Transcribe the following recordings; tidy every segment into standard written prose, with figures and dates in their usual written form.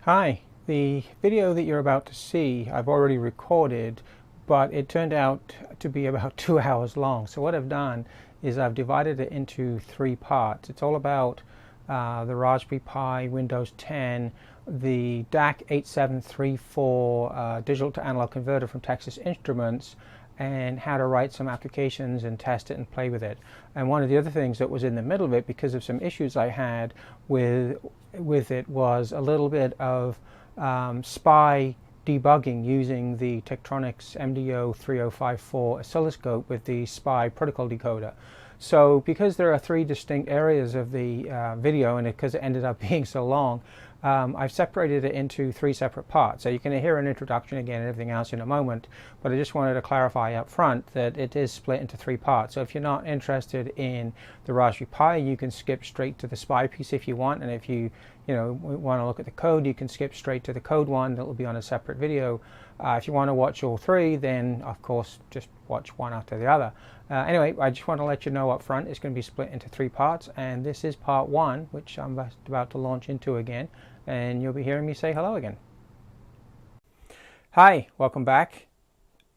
Hi, the video that you're about to see I've already recorded, but it turned out to be about 2 hours long. So what I've done is I've divided it into three parts. It's all about the Raspberry Pi, Windows 10, the DAC 8734 digital to analog converter from Texas Instruments, and how to write some applications and test it and play with it. And one of the other things that was in the middle of it, because of some issues I had with it, was a little bit of SPI debugging using the Tektronix MDO 3054 oscilloscope with the SPI protocol decoder. So because there are three distinct areas of the video, and because it ended up being so long, I've separated it into three separate parts. So you can hear an introduction again and everything else in a moment, but I just wanted to clarify up front that it is split into three parts. So if you're not interested in the Raspberry Pi, you can skip straight to the SPI piece if you want, and if you want to look at the code, you can skip straight to the code one. That will be on a separate video. If you want to watch all three, then of course just watch one after the other. Anyway, I just want to let you know up front it's going to be split into three parts, and this is part one, which I'm about to launch into again, and you'll be hearing me say hello again. Hi, welcome back.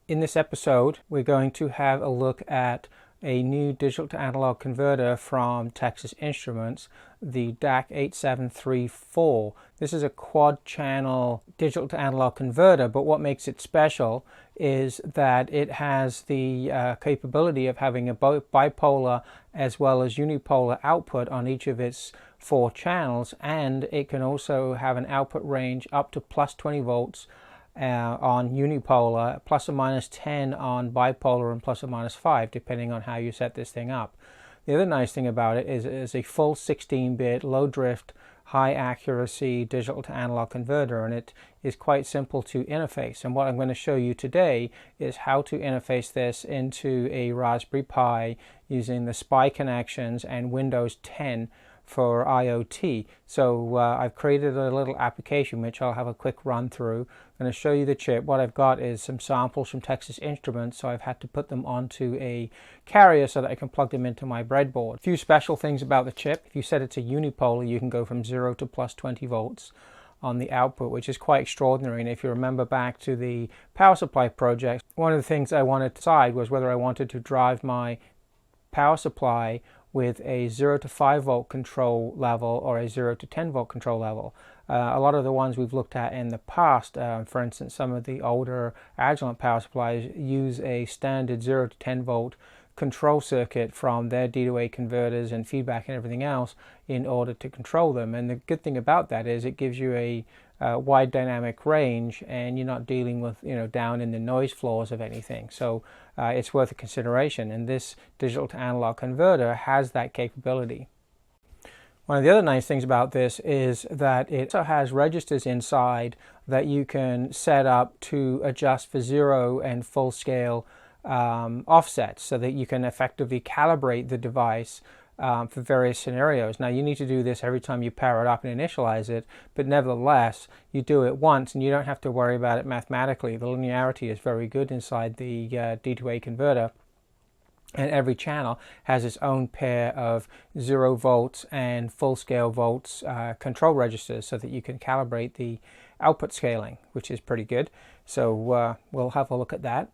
In this episode, we're going to have a look at a new digital to analog converter from Texas Instruments, the DAC 8734. This is a quad channel digital to analog converter, but what makes it special is that it has the capability of having a bipolar as well as unipolar output on each of its four channels, and it can also have an output range up to plus 20 volts on unipolar, plus or minus 10 on bipolar, and plus or minus 5 depending on how you set this thing up. The other nice thing about it is it is a full 16-bit low drift high accuracy digital to analog converter, and it is quite simple to interface. And what I'm going to show you today is how to interface this into a Raspberry Pi using the SPI connections and Windows 10 for IoT. So I've created a little application which I'll have a quick run through. I'm going to show you the chip. What I've got is some samples from Texas Instruments, so I've had to put them onto a carrier so that I can plug them into my breadboard. A few special things about the chip: if you set it to unipolar, you can go from 0 to plus 20 volts on the output, which is quite extraordinary. And if you remember back to the power supply project, one of the things I wanted to decide was whether I wanted to drive my power supply with a 0 to 5 volt control level or a 0 to 10 volt control level. A lot of the ones we've looked at in the past, for instance, some of the older Agilent power supplies use a standard 0 to 10 volt control circuit from their D2A converters and feedback and everything else in order to control them. And the good thing about that is it gives you a wide dynamic range, and you're not dealing with down in the noise floors of anything. So it's worth a consideration, and this digital to analog converter has that capability. One of the other nice things about this is that it also has registers inside that you can set up to adjust for zero and full scale offsets, so that you can effectively calibrate the device for various scenarios. Now, you need to do this every time you power it up and initialize it, but nevertheless, you do it once and you don't have to worry about it mathematically. The linearity is very good inside the D2A converter, and every channel has its own pair of 0 volts and full scale volts control registers, so that you can calibrate the output scaling, which is pretty good. So we'll have a look at that.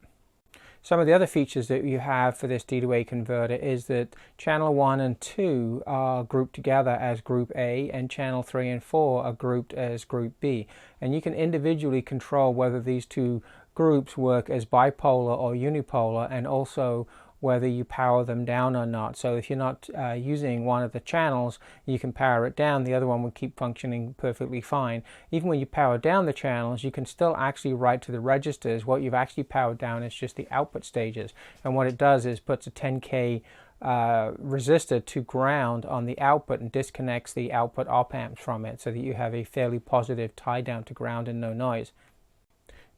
Some of the other features that you have for this D2A converter is that channel 1 and 2 are grouped together as group A, and channel 3 and 4 are grouped as group B. And you can individually control whether these two groups work as bipolar or unipolar, and also whether you power them down or not. So if you're not using one of the channels, you can power it down. The other one will keep functioning perfectly fine. Even when you power down the channels, you can still actually write to the registers. What you've actually powered down is just the output stages. And what it does is puts a 10K resistor to ground on the output and disconnects the output op amps from it, so that you have a fairly positive tie down to ground and no noise.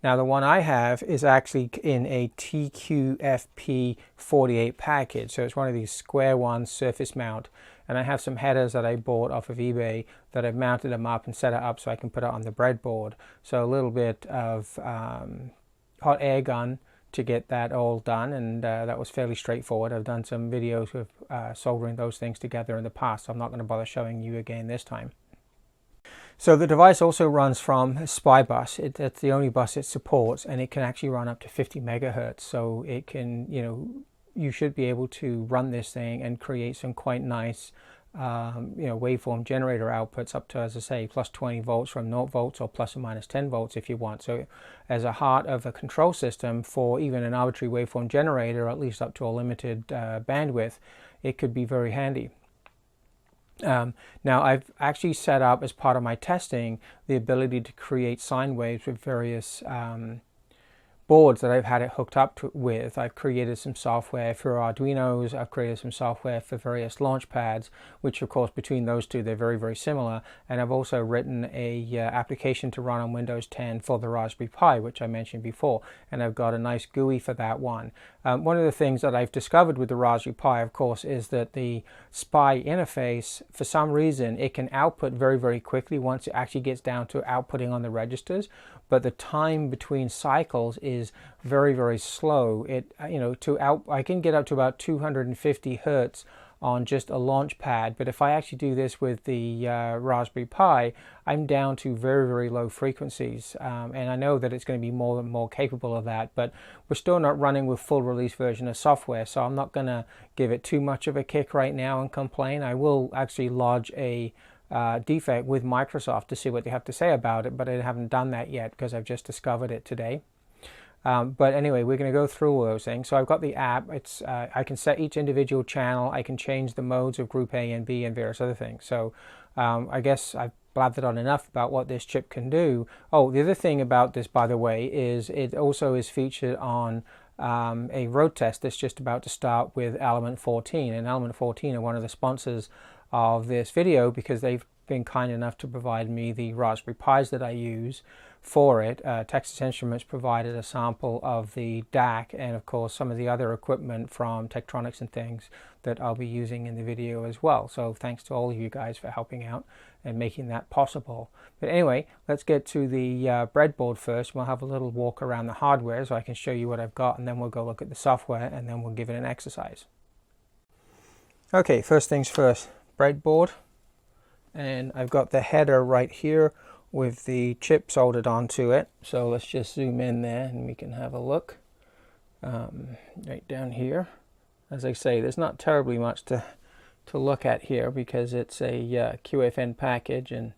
Now, the one I have is actually in a TQFP48 package, so it's one of these square ones, surface mount, and I have some headers that I bought off of eBay that I've mounted them up and set it up so I can put it on the breadboard. So a little bit of hot air gun to get that all done, and that was fairly straightforward. I've done some videos with soldering those things together in the past, so I'm not going to bother showing you again this time. So the device also runs from SPI bus. It's the only bus it supports, and it can actually run up to 50 megahertz. So it can, you should be able to run this thing and create some quite nice waveform generator outputs up to, as I say, plus 20 volts from 0 volts or plus or minus 10 volts if you want. So as a heart of a control system for even an arbitrary waveform generator, at least up to a limited bandwidth, it could be very handy. Now I've actually set up, as part of my testing, the ability to create sine waves with various boards that I've had it hooked up with. I've created some software for Arduinos, I've created some software for various launch pads, which of course between those two they're very, very similar, and I've also written a application to run on Windows 10 for the Raspberry Pi, which I mentioned before, and I've got a nice GUI for that one. One of the things that I've discovered with the Raspberry Pi, of course, is that the SPI interface, for some reason, it can output very, very quickly once it actually gets down to outputting on the registers, but the time between cycles is very, very slow. I can get up to about 250 hertz on just a launch pad, but if I actually do this with the Raspberry Pi, I'm down to very, very low frequencies, and I know that it's going to be more and more capable of that, but we're still not running with full release version of software, so I'm not going to give it too much of a kick right now and complain. I will actually lodge a defect with Microsoft to see what they have to say about it, but I haven't done that yet because I've just discovered it today. But anyway, we're going to go through all those things. So I've got the app. I can set each individual channel. I can change the modes of group A and B and various other things. So I guess I've blathered on enough about what this chip can do. Oh, the other thing about this, by the way, is it also is featured on a road test that's just about to start with Element 14. And Element 14 are one of the sponsors of this video because they've been kind enough to provide me the Raspberry Pis that I use for it. Texas Instruments provided a sample of the DAC and of course some of the other equipment from Tektronix and things that I'll be using in the video as well. So thanks to all of you guys for helping out and making that possible. But anyway, let's get to the breadboard first. We'll have a little walk around the hardware so I can show you what I've got, and then we'll go look at the software, and then we'll give it an exercise. Okay, first things first, breadboard. And I've got the header right here with the chip soldered onto it. So let's just zoom in there and we can have a look. Right down here. As I say, there's not terribly much to look at here because it's a QFN package and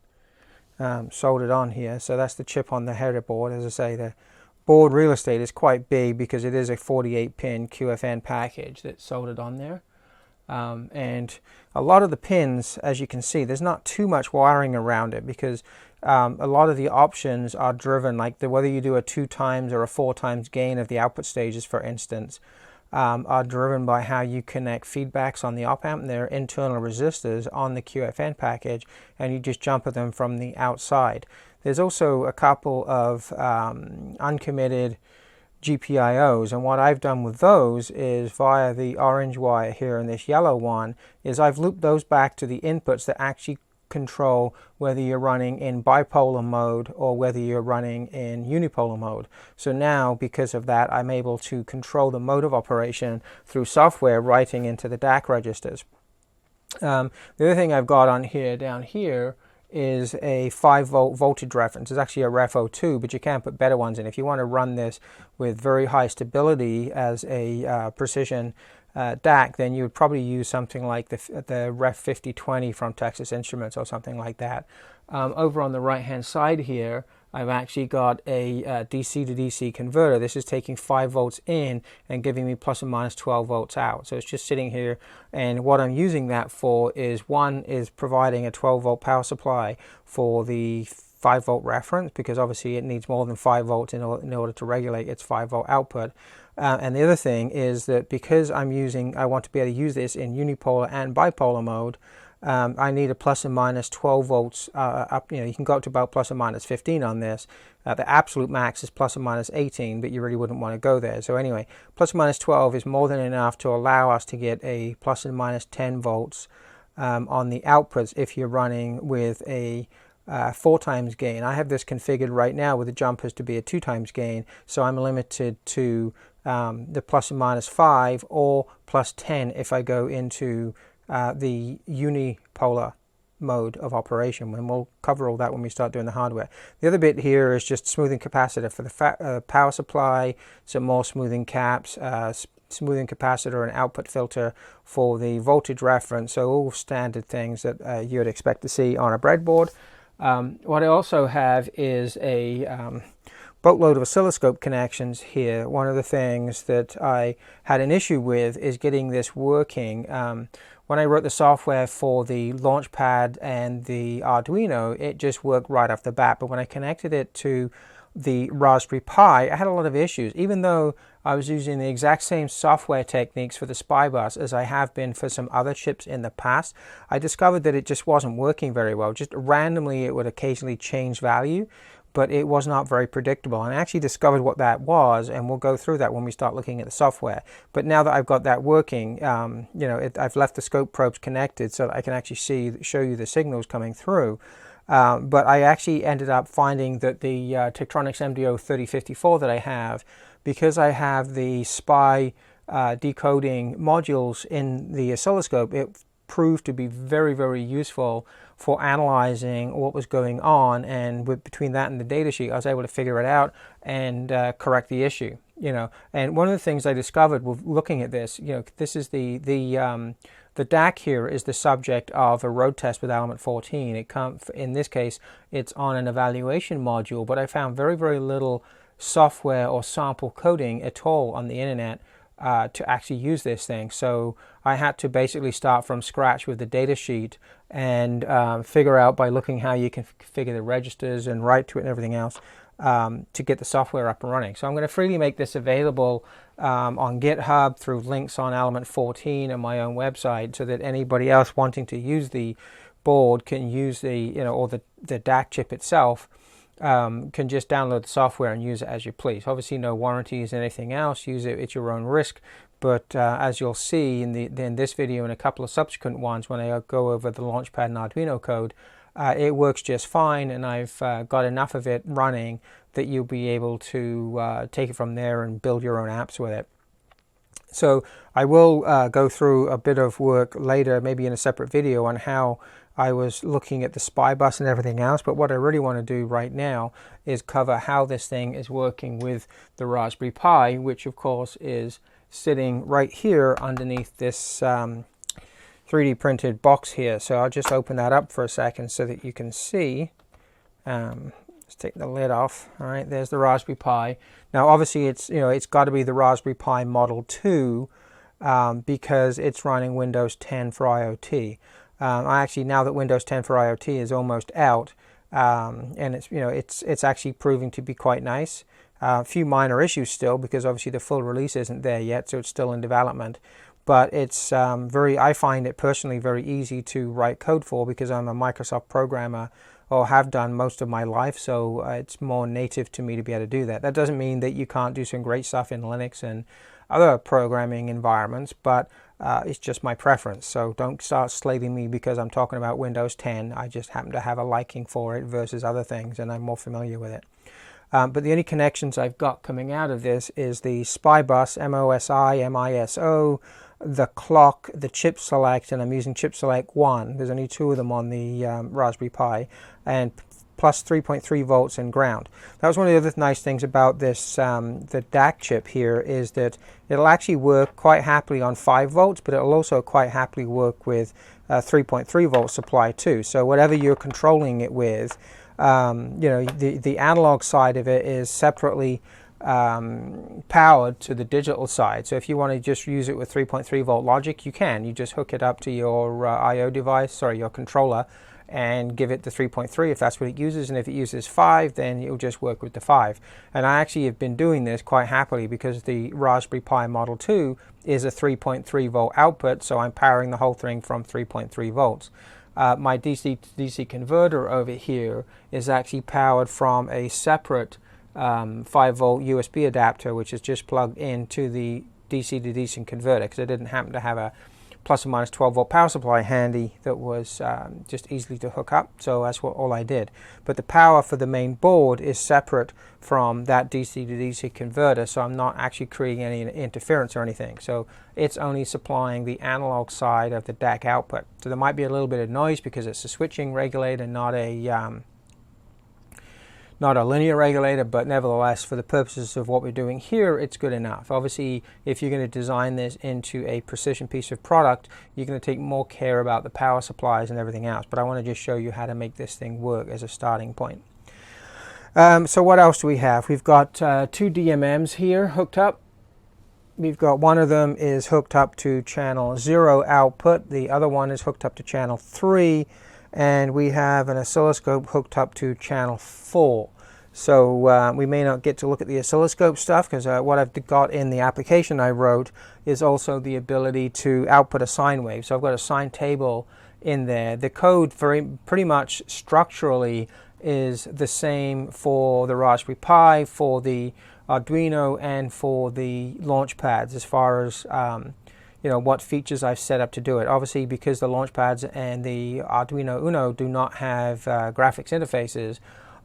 soldered on here. So that's the chip on the header board. As I say, the board real estate is quite big because it is a 48-pin QFN package that's soldered on there. And a lot of the pins, as you can see, there's not too much wiring around it because a lot of the options are driven, like whether you do a 2 times or a 4 times gain of the output stages, for instance, are driven by how you connect feedbacks on the op-amp. They're internal resistors on the QFN package, and you just jumper them from the outside. There's also a couple of uncommitted GPIOs, and what I've done with those is via the orange wire here and this yellow one is I've looped those back to the inputs that actually control whether you're running in bipolar mode or whether you're running in unipolar mode. So now, because of that, I'm able to control the mode of operation through software writing into the DAC registers. The other thing I've got on here, down here, is a 5-volt voltage reference. It's actually a Ref 02, but you can put better ones in. If you want to run this with very high stability as a precision DAC, then you would probably use something like the Ref 5020 from Texas Instruments or something like that. Over on the right hand side here, I've actually got a DC to DC converter. This is taking 5 volts in and giving me plus or minus 12 volts out. So it's just sitting here, and what I'm using that for is, one is providing a 12 volt power supply for the 5 volt reference, because obviously it needs more than 5 volts in order to regulate its 5 volt output. And the other thing is that because I want to be able to use this in unipolar and bipolar mode, I need a plus or minus 12 volts up. You can go up to about plus or minus 15 on this. The absolute max is plus or minus 18, but you really wouldn't want to go there. So anyway, plus or minus 12 is more than enough to allow us to get a plus or minus 10 volts on the outputs if you're running with a 4 times gain. I have this configured right now with the jumpers to be a 2 times gain, so I'm limited to the plus or minus 5 or plus 10 if I go into the unipolar mode of operation, and we'll cover all that when we start doing the hardware. The other bit here is just smoothing capacitor for the power supply, some more smoothing caps, smoothing capacitor, and output filter for the voltage reference, so all standard things that you would expect to see on a breadboard. What I also have is a boatload of oscilloscope connections here. One of the things that I had an issue with is getting this working. When I wrote the software for the Launchpad and the Arduino, it just worked right off the bat, but when I connected it to the Raspberry Pi, I had a lot of issues. Even though I was using the exact same software techniques for the SPI bus as I have been for some other chips in the past, I discovered that it just wasn't working very well. Just randomly it would occasionally change value, but it was not very predictable. And I actually discovered what that was, and we'll go through that when we start looking at the software. But now that I've got that working, I've left the scope probes connected so that I can actually show you the signals coming through. But I actually ended up finding that the Tektronix MDO 3054 that I have, because I have the SPI decoding modules in the oscilloscope, it proved to be very, very useful for analyzing what was going on, and between that and the datasheet I was able to figure it out and correct the issue. And one of the things I discovered with looking at this, this is the DAC here is the subject of a road test with Element 14. In this case, it's on an evaluation module, but I found very, very little software or sample coding at all on the internet to actually use this thing. So I had to basically start from scratch with the data sheet and figure out by looking how you can configure the registers and write to it and everything else to get the software up and running. So I'm going to freely make this available on GitHub through links on Element 14 and my own website, so that anybody else wanting to use the board can use or the DAC chip itself, can just download the software and use it as you please. Obviously no warranties, anything else. Use it at your own risk. But as you'll see in this video and a couple of subsequent ones when I go over the Launchpad and Arduino code, it works just fine, and I've got enough of it running that you'll be able to take it from there and build your own apps with it. So I will go through a bit of work later, maybe in a separate video, on how I was looking at the SPI bus and everything else, but what I really want to do right now is cover how this thing is working with the Raspberry Pi, which of course is sitting right here underneath this 3D printed box here. So I'll just open that up for a second so that you can see. Let's take the lid off. All right, there's the Raspberry Pi. Now obviously it's got to be the Raspberry Pi Model 2 because it's running Windows 10 for IoT. Actually, now that Windows 10 for IoT is almost out, and it's actually proving to be quite nice. A few minor issues still, because obviously the full release isn't there yet, so it's still in development. But it's I find it personally very easy to write code for, because I'm a Microsoft programmer, or have done most of my life, so it's more native to me to be able to do that. That doesn't mean that you can't do some great stuff in Linux and other programming environments, but it's just my preference. So don't start slating me because I'm talking about Windows 10. I just happen to have a liking for it versus other things, and I'm more familiar with it. But the only connections I've got coming out of this is the SPI bus, MOSI, MISO, the clock, the chip select, and I'm using chip select 1. There's only 2 of them on the Raspberry Pi, and plus 3.3 volts and ground. That was one of the other nice things about this, the DAC chip here, is that it'll actually work quite happily on 5 volts, but it'll also quite happily work with 3.3 volt supply too. So whatever you're controlling it with, the analog side of it is separately powered to the digital side. So if you want to just use it with 3.3 volt logic, you can. You just hook it up to your I/O device, your controller, and give it the 3.3 if that's what it uses, and if it uses 5, then it'll just work with the 5. And I actually have been doing this quite happily because the Raspberry Pi Model 2 is a 3.3 volt output, so I'm powering the whole thing from 3.3 volts. My DC to DC converter over here is actually powered from a separate 5 volt USB adapter, which is just plugged into the DC to DC converter, because I didn't happen to have a plus or minus 12 volt power supply handy that was just easily to hook up, so that's all I did. But the power for the main board is separate from that DC to DC converter, so I'm not actually creating any interference or anything. So it's only supplying the analog side of the DAC output. So there might be a little bit of noise because it's a switching regulator, not a linear regulator, but nevertheless, for the purposes of what we're doing here, it's good enough. Obviously, if you're going to design this into a precision piece of product, you're going to take more care about the power supplies and everything else. But I want to just show you how to make this thing work as a starting point. So what else do we have? We've got two DMMs here hooked up. We've got one of them is hooked up to channel 0 output. The other one is hooked up to channel 3. And we have an oscilloscope hooked up to channel 4. So we may not get to look at the oscilloscope stuff because what I've got in the application I wrote is also the ability to output a sine wave. So I've got a sine table in there. The code pretty much structurally is the same for the Raspberry Pi, for the Arduino, and for the launch pads as far as what features I've set up to do it. Obviously, because the launch pads and the Arduino Uno do not have graphics interfaces,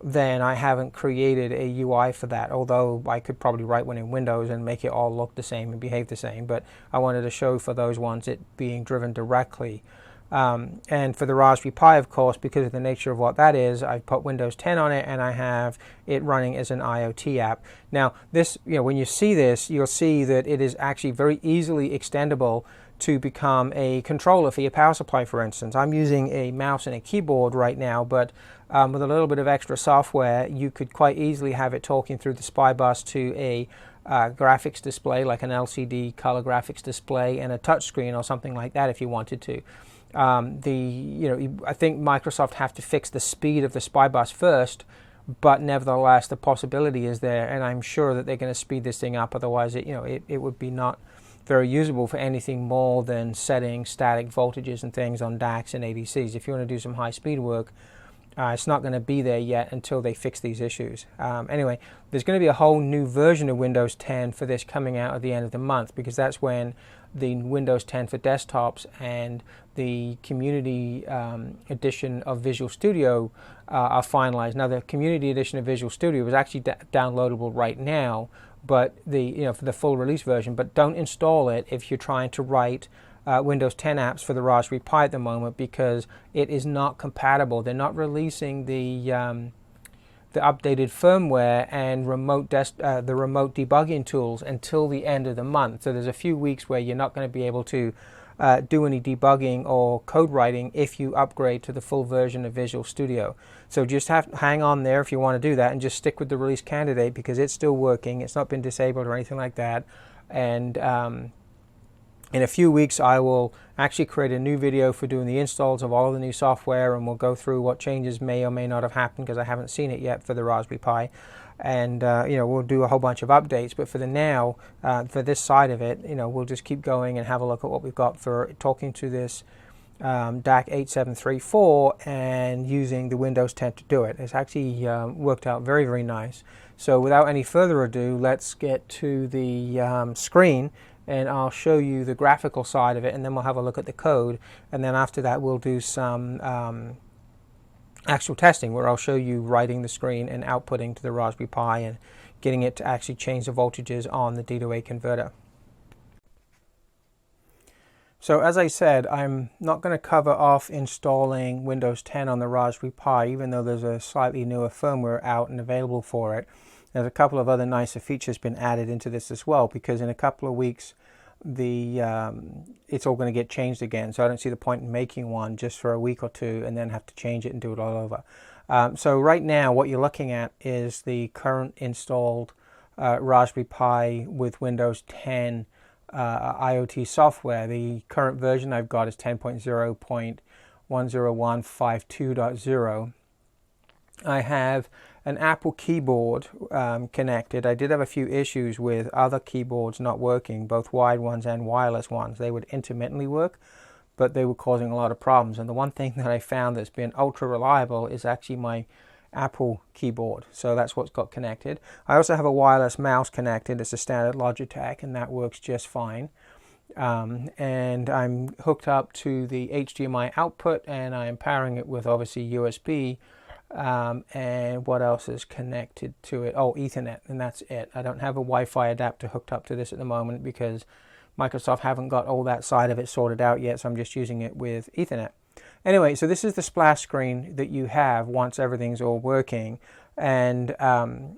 then I haven't created a UI for that, although I could probably write one in Windows and make it all look the same and behave the same. But I wanted to show for those ones it being driven directly. And for the Raspberry Pi, of course, because of the nature of what that is, I've put Windows 10 on it and I have it running as an IoT app. Now, this, when you see this, you'll see that it is actually very easily extendable to become a controller for your power supply, for instance. I'm using a mouse and a keyboard right now, but with a little bit of extra software, you could quite easily have it talking through the SPI bus to a graphics display, like an LCD color graphics display, and a touch screen or something like that if you wanted to. I think Microsoft have to fix the speed of the SPI bus first, but nevertheless the possibility is there, and I'm sure that they're going to speed this thing up. Otherwise, it would be not very usable for anything more than setting static voltages and things on DACs and ADCs. If you want to do some high-speed work, it's not going to be there yet until they fix these issues. Anyway, there's going to be a whole new version of Windows 10 for this coming out at the end of the month, because that's when the Windows 10 for desktops and the community edition of Visual Studio are finalized. Now, the community edition of Visual Studio is actually downloadable right now, but for the full release version. But don't install it if you're trying to write Windows 10 apps for the Raspberry Pi at the moment, because it is not compatible. They're not releasing the updated firmware and the remote debugging tools until the end of the month. So there's a few weeks where you're not going to be able to do any debugging or code writing if you upgrade to the full version of Visual Studio. So just hang on there if you want to do that, and just stick with the release candidate because it's still working. It's not been disabled or anything like that. And in a few weeks, I will actually create a new video for doing the installs of all of the new software, and we'll go through what changes may or may not have happened, because I haven't seen it yet for the Raspberry Pi. And we'll do a whole bunch of updates. But for the now, for this side of it, we'll just keep going and have a look at what we've got for talking to this DAC 8734 and using the Windows 10 to do it. It's actually worked out very, very nice. So without any further ado, let's get to the screen, and I'll show you the graphical side of it, and then we'll have a look at the code. And then after that, we'll do some actual testing where I'll show you writing the screen and outputting to the Raspberry Pi and getting it to actually change the voltages on the D to A converter. So as I said, I'm not going to cover off installing Windows 10 on the Raspberry Pi, even though there's a slightly newer firmware out and available for it. There's a couple of other nicer features been added into this as well, because in a couple of weeks it's all going to get changed again. So I don't see the point in making one just for a week or two and then have to change it and do it all over. So right now what you're looking at is the current installed Raspberry Pi with Windows 10 IoT software. The current version I've got is 10.0.10152.0. I have an Apple keyboard connected. I did have a few issues with other keyboards not working, both wired ones and wireless ones. They would intermittently work, but they were causing a lot of problems. And the one thing that I found that's been ultra reliable is actually my Apple keyboard. So that's what's got connected. I also have a wireless mouse connected. It's a standard Logitech, and that works just fine. and I'm hooked up to the HDMI output, and I'm powering it with obviously USB. And what else is connected to it? Oh, Ethernet, and that's it. I don't have a Wi-Fi adapter hooked up to this at the moment because Microsoft haven't got all that side of it sorted out yet, so I'm just using it with Ethernet. Anyway, so this is the splash screen that you have once everything's all working, and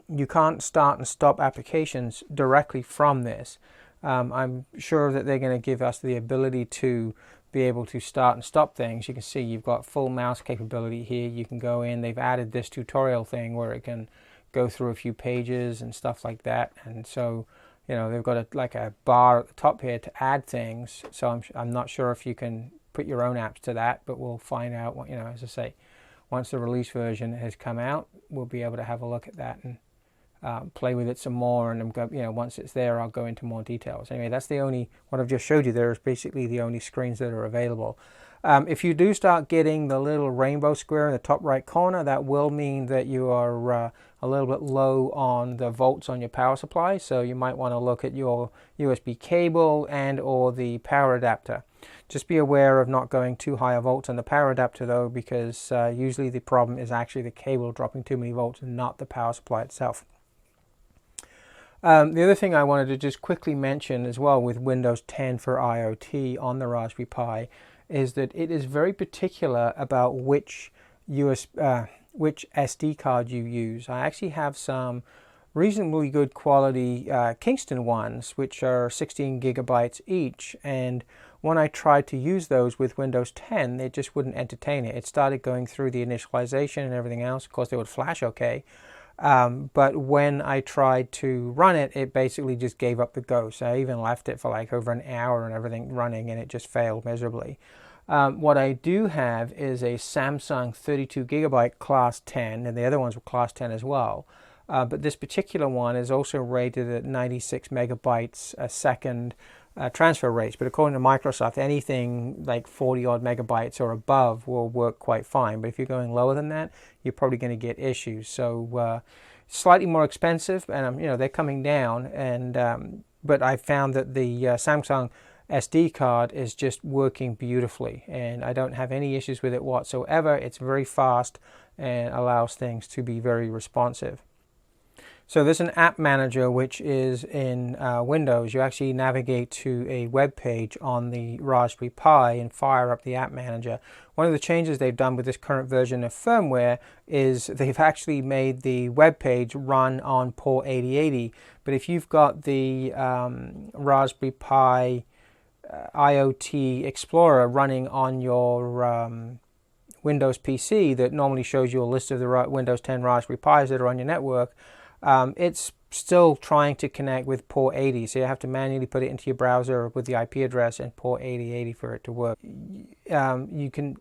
you can't start and stop applications directly from this. I'm sure that they're going to give us the ability to be able to start and stop things. You can see you've got full mouse capability here. You can go in. They've added this tutorial thing where it can go through a few pages and stuff like that. And so, you know, they've got like a bar at the top here to add things. So I'm not sure if you can put your own apps to that, but we'll find out. You know, as I say, once the release version has come out, we'll be able to have a look at that and play with it some more, and you know, once it's there, I'll go into more details. Anyway, that's the only, what I've just showed you there is basically the only screens that are available. If you do start getting the little rainbow square in the top right corner, that will mean that you are a little bit low on the volts on your power supply, so you might want to look at your USB cable and or the power adapter. Just be aware of not going too high a volts on the power adapter though, because usually the problem is actually the cable dropping too many volts and not the power supply itself. The other thing I wanted to just quickly mention as well with Windows 10 for IoT on the Raspberry Pi is that it is very particular about which SD card you use. I actually have some reasonably good quality Kingston ones, which are 16 gigabytes each, and when I tried to use those with Windows 10, they just wouldn't entertain it. It started going through the initialization and everything else. Of course, they would flash okay. But when I tried to run it, it basically just gave up the ghost. I even left it for like over an hour and everything running, and it just failed miserably. What I do have is a Samsung 32 gigabyte class 10, and the other ones were class 10 as well. But this particular one is also rated at 96 megabytes a second transfer rates. But according to Microsoft, anything like 40 odd megabytes or above will work quite fine. But if you're going lower than that, you're probably going to get issues. So slightly more expensive, and you know, they're coming down. And but I found that the Samsung SD card is just working beautifully, and I don't have any issues with it whatsoever. It's very fast and allows things to be very responsive. So there's an app manager which is in Windows. You actually navigate to a web page on the Raspberry Pi and fire up the app manager. One of the changes they've done with this current version of firmware is they've actually made the web page run on port 8080. But if you've got the Raspberry Pi IoT Explorer running on your Windows PC that normally shows you a list of the Windows 10 Raspberry Pis that are on your network, it's still trying to connect with port 80, so you have to manually put it into your browser with the IP address and port 8080 for it to work. You can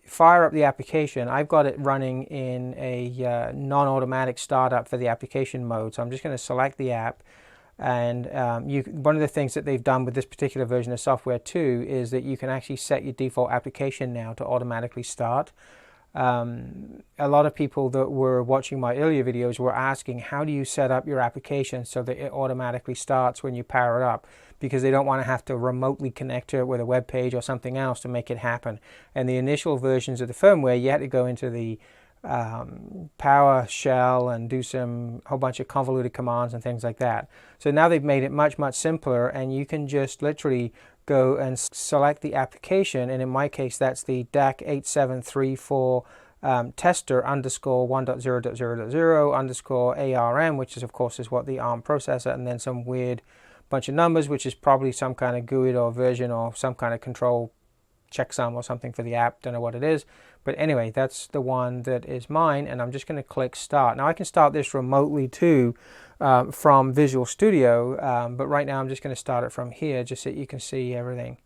fire up the application. I've got it running in a non-automatic startup for the application mode, so I'm just going to select the app. And one of the things that they've done with this particular version of software too is that you can actually set your default application now to automatically start. A lot of people that were watching my earlier videos were asking, how do you set up your application so that it automatically starts when you power it up? Because they don't want to have to remotely connect to it with a web page or something else to make it happen. And the initial versions of the firmware, you had to go into the PowerShell and do some whole bunch of convoluted commands and things like that. So now they've made it much simpler, and you can just literally go and select the application, and in my case that's the DAC 8734 tester underscore 1.0.0.0 underscore ARM, which is of course is what the ARM processor, and then some weird bunch of numbers, which is probably some kind of GUID or version or some kind of control checksum or something for the app. Don't know what it is, but anyway, that's the one that is mine, and I'm just going to click start. Now I can start this remotely too from Visual Studio, but right now I'm just going to start it from here just so you can see everything.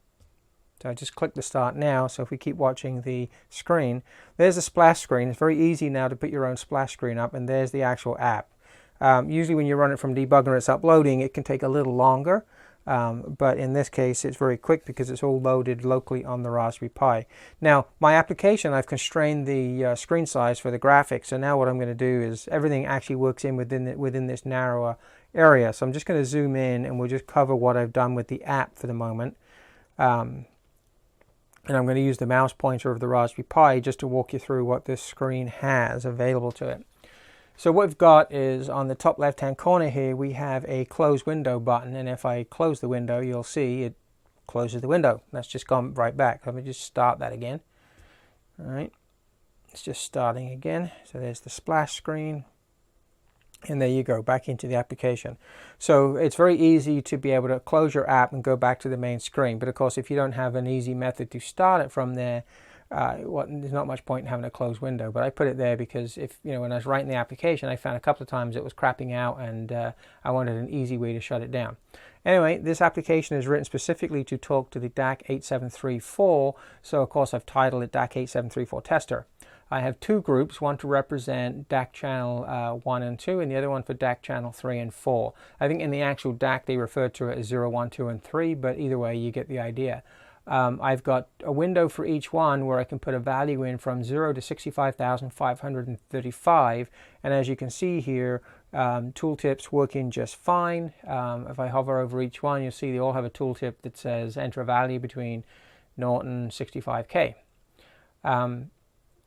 So I just click the start now. So if we keep watching the screen, there's a splash screen. It's very easy now to put your own splash screen up, and there's the actual app. Usually when you run it from debugger and it's uploading, it can take a little longer. But in this case it's very quick because it's all loaded locally on the Raspberry Pi. Now my application, I've constrained the screen size for the graphics, so now what I'm going to do is everything actually works within this narrower area. So I'm just going to zoom in and we'll just cover what I've done with the app for the moment. And I'm going to use the mouse pointer of the Raspberry Pi just to walk you through what this screen has available to it. So what we've got is on the top left hand corner here we have a close window button, and if I close the window you'll see it closes the window. That's just gone right back. Let me just start that again. Alright, it's just starting again. So there's the splash screen. And there you go, back into the application. So it's very easy to be able to close your app and go back to the main screen. But of course, if you don't have an easy method to start it from there, there's not much point in having a closed window. But I put it there because when I was writing the application, I found a couple of times it was crapping out, and I wanted an easy way to shut it down. Anyway, this application is written specifically to talk to the DAC 8734. So of course, I've titled it DAC 8734 Tester. I have two groups, one to represent DAC channel 1 and 2, and the other one for DAC channel 3 and 4. I think in the actual DAC they refer to it as 0, 1, 2, and 3, but either way you get the idea. I've got a window for each one where I can put a value in from 0 to 65,535, and as you can see here, tooltips working just fine. If I hover over each one, you'll see they all have a tooltip that says enter a value between 0 and 65K.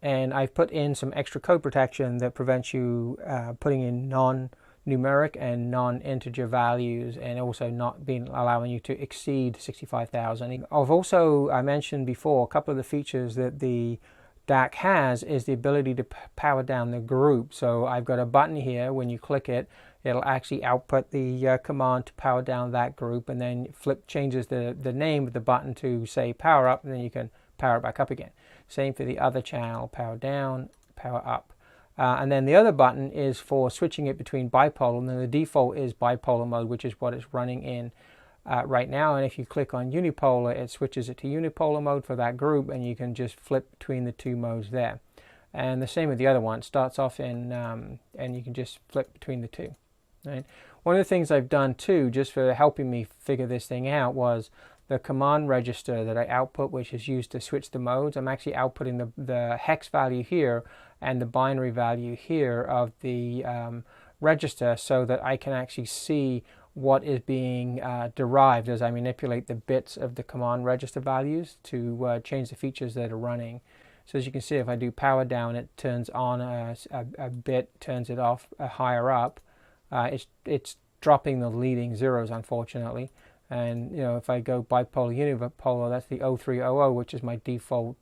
And I've put in some extra code protection that prevents you putting in non-numeric and non-integer values, and also not allowing you to exceed 65,000. I've also, I mentioned before, a couple of the features that the DAC has is the ability to power down the group. So I've got a button here. When you click it, it'll actually output the command to power down that group, and then changes the name of the button to say power up, and then you can power it back up again. Same for the other channel, power down, power up. And then the other button is for switching it between bipolar, and then the default is bipolar mode, which is what it's running in right now. And if you click on unipolar, it switches it to unipolar mode for that group, and you can just flip between the two modes there. And the same with the other one. It starts off in, and you can just flip between the two. Right? One of the things I've done too, just for helping me figure this thing out, was the command register that I output, which is used to switch the modes. I'm actually outputting the hex value here and the binary value here of the register, so that I can actually see what is being derived as I manipulate the bits of the command register values to change the features that are running. So as you can see, if I do power down, it turns on a bit, turns it off higher up. It's dropping the leading zeros, unfortunately. And if I go bipolar, unipolar, that's the 0300, which is my default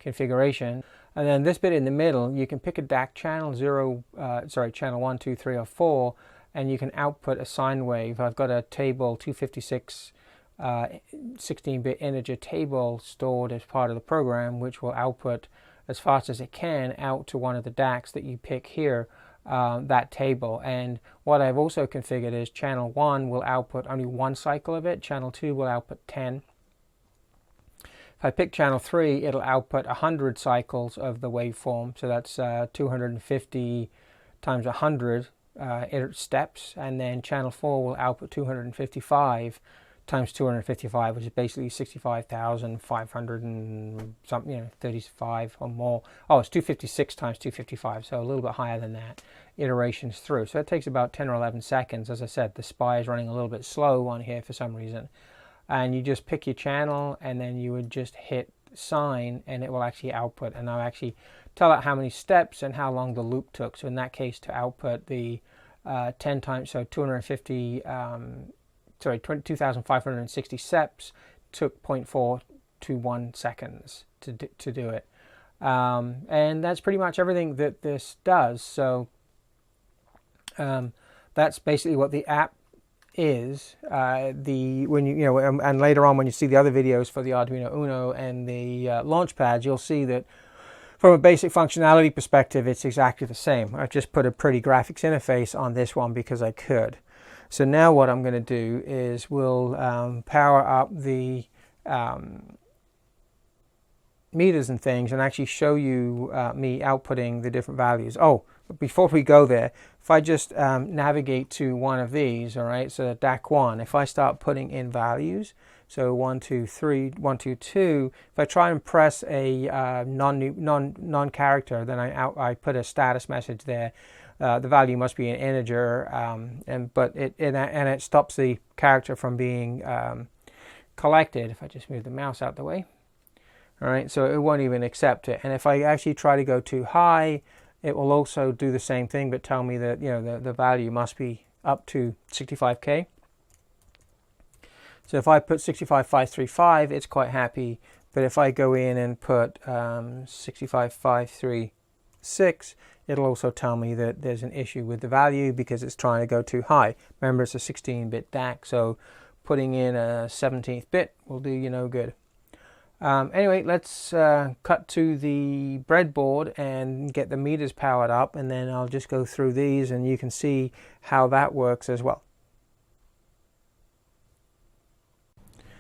configuration. And then this bit in the middle, you can pick a DAC channel, channel 1, 2, 3, or 4, and you can output a sine wave. I've got a table, 256 16-bit integer table stored as part of the program, which will output as fast as it can out to one of the DACs that you pick here. That table. And what I've also configured is channel 1 will output only one cycle of it, channel 2 will output 10. If I pick channel 3, it'll output 100 cycles of the waveform, so that's 250 times 100 steps, and then channel 4 will output 255 times 255, which is basically 65,500 and something, 35 or more. Oh, it's 256 times 255, so a little bit higher than that, iterations through. So it takes about 10 or 11 seconds. As I said, the SPI is running a little bit slow on here for some reason. And you just pick your channel, and then you would just hit sine, and it will actually output. And I'll actually tell it how many steps and how long the loop took. So in that case, to output the 10 times, so 2,560 steps took 0.421 seconds to do it. And that's pretty much everything that this does. So that's basically what the app is. And later on when you see the other videos for the Arduino Uno and the launch pads, you'll see that from a basic functionality perspective, it's exactly the same. I've just put a pretty graphics interface on this one because I could. So now what I'm going to do is we'll power up the meters and things, and actually show you me outputting the different values. Oh, but before we go there, if I just navigate to one of these, all right, so DAC 1, if I start putting in values, so 1, 2, 3, 1, 2, 2, if I try and press a non-character, then I put a status message there. The value must be an integer, but it stops the character from being collected. If I just move the mouse out the way, all right, so it won't even accept it. And if I actually try to go too high, it will also do the same thing, but tell me that, you know, the value must be up to 65K. So if I put 65,535, it's quite happy. But if I go in and put 65,536, it'll also tell me that there's an issue with the value because it's trying to go too high. Remember, it's a 16-bit DAC, so putting in a 17th bit will do you no good. Anyway, let's cut to the breadboard and get the meters powered up, and then I'll just go through these and you can see how that works as well.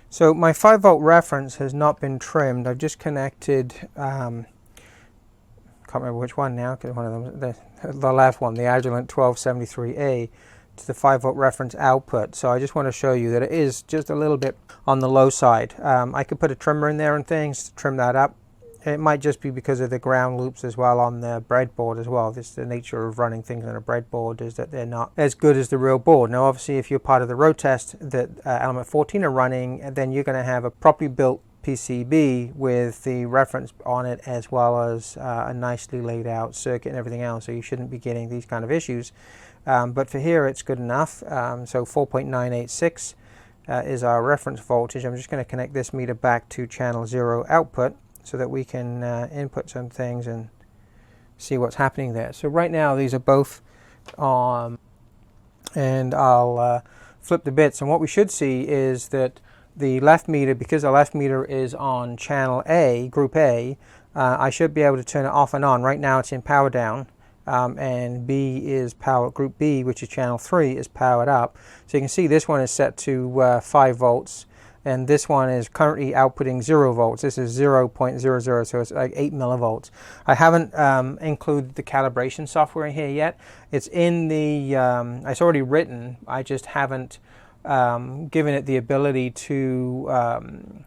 So my 5-volt reference has not been trimmed. I've just connected, can't remember which one now, because one of them, the last one, the Agilent 1273A, to the 5-volt reference output. So I just want to show you that it is just a little bit on the low side. I could put a trimmer in there and things to trim that up. It might just be because of the ground loops as well on the breadboard as well. This is the nature of running things on a breadboard, is that they're not as good as the real board. Now obviously if you're part of the road test that Element 14 are running, then you're going to have a properly built PCB with the reference on it as well as a nicely laid out circuit and everything else, so you shouldn't be getting these kind of issues. But for here it's good enough. So 4.986 is our reference voltage. I'm just going to connect this meter back to channel 0 output so that we can input some things and see what's happening there. So right now these are both on, and I'll flip the bits, and what we should see is that the left meter, because the left meter is on channel A, group A, I should be able to turn it off and on. Right now it's in power down, and B is power, group B, which is channel 3, is powered up. So you can see this one is set to 5 volts, and this one is currently outputting 0 volts. This is 0.00, so it's like 8 millivolts. I haven't included the calibration software in here yet. It's in the, it's already written, I just haven't given it the ability to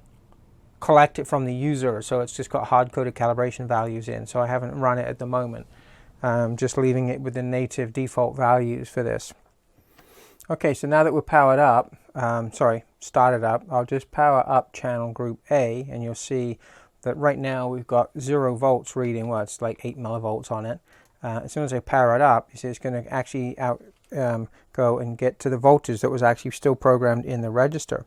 collect it from the user, so it's just got hard-coded calibration values in, so I haven't run it at the moment. Just leaving it with the native default values for this. Okay, so now that we're powered up, started up, I'll just power up channel group A, and you'll see that right now we've got 0 volts reading. Well, it's like 8 millivolts on it. As soon as I power it up, you see it's going to actually go and get to the voltage that was actually still programmed in the register,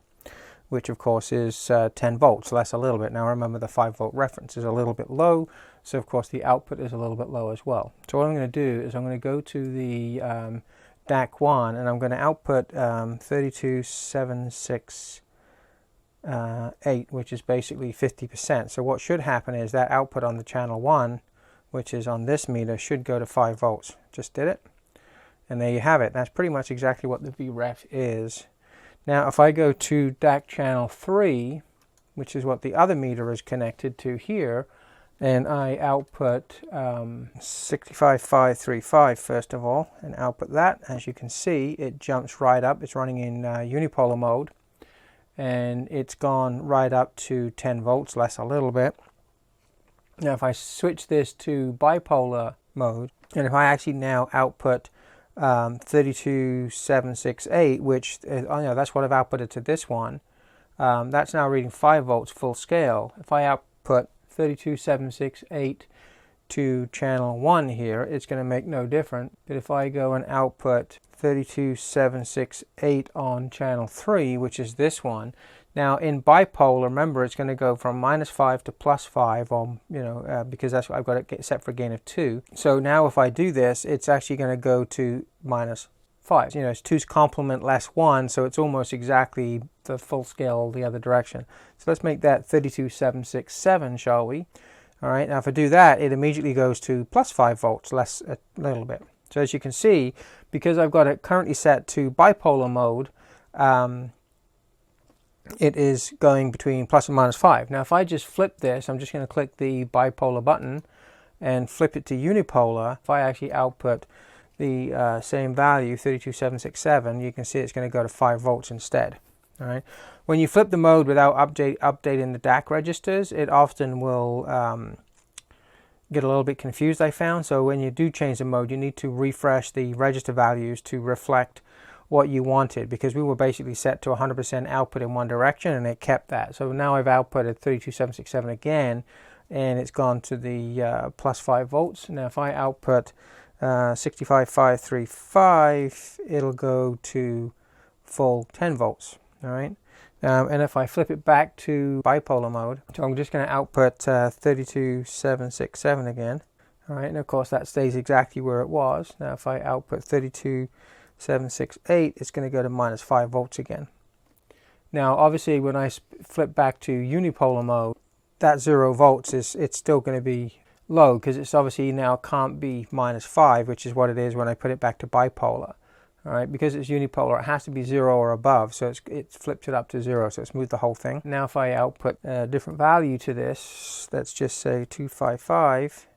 which of course is 10 volts, less a little bit. Now remember, the 5-volt reference is a little bit low, so of course the output is a little bit low as well. So what I'm going to do is I'm going to go to the DAC1, and I'm going to output 32768, which is basically 50%. So what should happen is that output on the channel 1, which is on this meter, should go to 5 volts. Just did it. And there you have it. That's pretty much exactly what the VREF is. Now if I go to DAC channel 3, which is what the other meter is connected to here, and I output 65,535 first of all, and output that, as you can see, it jumps right up. It's running in unipolar mode, and it's gone right up to 10 volts, less a little bit. Now if I switch this to bipolar mode, and if I actually now output 32768, which that's what I've outputted to this one, that's now reading 5 volts full scale. If I output 32768 to channel 1 here, it's going to make no difference. But if I go and output 32768 on channel 3, which is this one, now in bipolar, remember, it's going to go from -5 to +5 on, because that's what I've got it set for a gain of 2. So now if I do this, it's actually going to go to -5. It's 2's complement less 1, so it's almost exactly the full scale the other direction. So let's make that 32767, shall we? All right, now if I do that, it immediately goes to +5 volts, less a little bit. So as you can see, because I've got it currently set to bipolar mode, it is going between plus and -5. Now if I just flip this, I'm just going to click the bipolar button and flip it to unipolar. If I actually output the same value, 32767, you can see it's going to go to 5 volts instead. All right. When you flip the mode without updating the DAC registers, it often will get a little bit confused, I found. So when you do change the mode, you need to refresh the register values to reflect what you wanted, because we were basically set to 100% output in one direction and it kept that. So now I've outputted 32767 again, and it's gone to the plus 5 volts. Now if I output 65535, it'll go to full 10 volts. All right. And if I flip it back to bipolar mode, so I'm just going to output 32767 again. All right, and of course that stays exactly where it was. Now if I output 32768, it's going to go to minus 5 volts again. Now obviously when I flip back to unipolar mode, that 0 volts it's still going to be low, because it's obviously now can't be minus 5, which is what it is when I put it back to bipolar. All right, because it's unipolar, it has to be 0 or above, so it's flipped it up to 0, so it's moved the whole thing. Now if I output a different value to this, let's just say 255,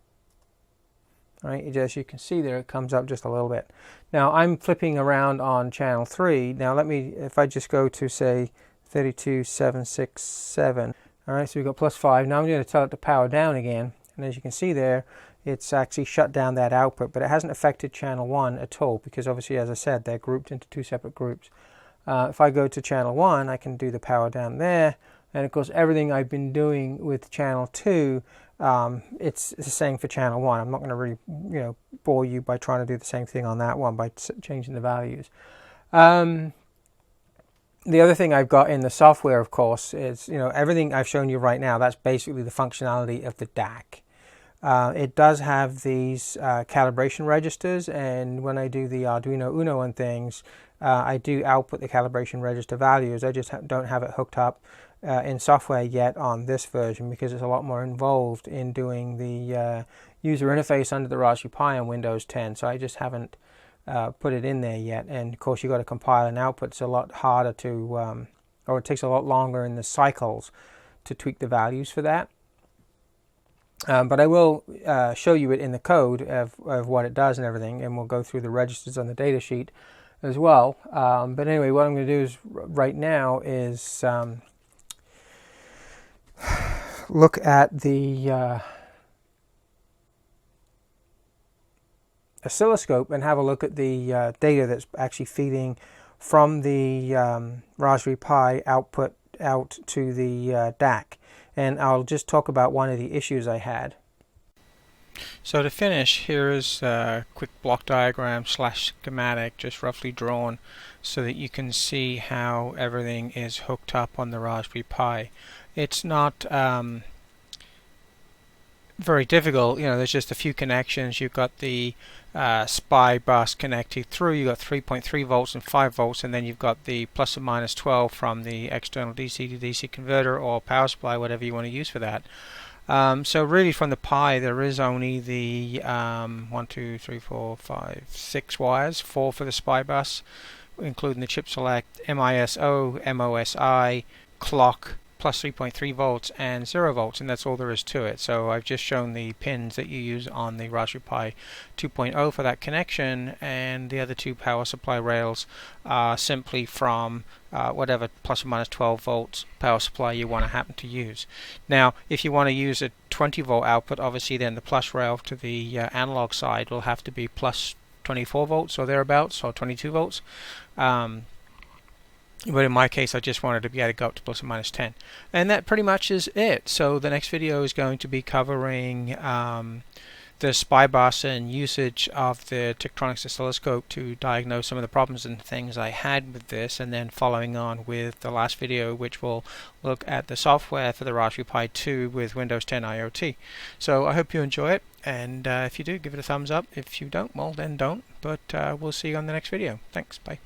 all right, as you can see there, it comes up just a little bit. Now I'm flipping around on channel 3. Now if I just go to say 32767, all right, so we've got plus 5. Now I'm going to tell it to power down again, and as you can see there, it's actually shut down that output, but it hasn't affected channel 1 at all, because obviously, as I said, they're grouped into 2 separate groups. If I go to channel 1, I can do the power down there, and of course everything I've been doing with channel 2, it's the same for channel 1. I'm not going to really bore you by trying to do the same thing on that one by changing the values. The other thing I've got in the software, of course, is everything I've shown you right now. That's basically the functionality of the DAC. It does have these calibration registers, and when I do the Arduino Uno and things, I do output the calibration register values. I just don't have it hooked up in software yet on this version, because it's a lot more involved in doing the user interface under the Raspberry Pi on Windows 10, so I just haven't put it in there yet. And of course you've got to compile and output. It's a lot harder to, or it takes a lot longer in the cycles to tweak the values for that. But I will show you it in the code of what it does and everything, and we'll go through the registers on the data sheet as well. But anyway, what I'm going to do is right now is look at the oscilloscope and have a look at the data that's actually feeding from the Raspberry Pi output out to the DAC. And I'll just talk about one of the issues I had. So to finish, here is a quick block diagram / schematic, just roughly drawn, so that you can see how everything is hooked up on the Raspberry Pi. It's not very difficult. There's just a few connections. You've got the SPI bus connected through. You've got 3.3 volts and 5 volts, and then you've got the plus or minus 12 from the external DC to DC converter or power supply, whatever you want to use for that. So really from the Pi there is only the 1, 2, 3, 4, 5, 6 wires, 4 for the SPI bus, including the chip select, MISO, MOSI, clock, plus 3.3 volts and 0 volts, and that's all there is to it. So I've just shown the pins that you use on the Raspberry Pi 2.0 for that connection, and the other 2 power supply rails are simply from whatever plus or minus 12 volts power supply you want to happen to use. Now if you want to use a 20 volt output, obviously then the plus rail to the analog side will have to be plus 24 volts or thereabouts, or 22 volts. But in my case I just wanted to be able to go up to plus or minus 10. And that pretty much is it. So the next video is going to be covering the SPI bus and usage of the Tektronix oscilloscope to diagnose some of the problems and things I had with this, and then following on with the last video, which will look at the software for the Raspberry Pi 2 with Windows 10 IoT. So I hope you enjoy it, and if you do, give it a thumbs up. If you don't, well then don't. But we'll see you on the next video. Thanks, bye.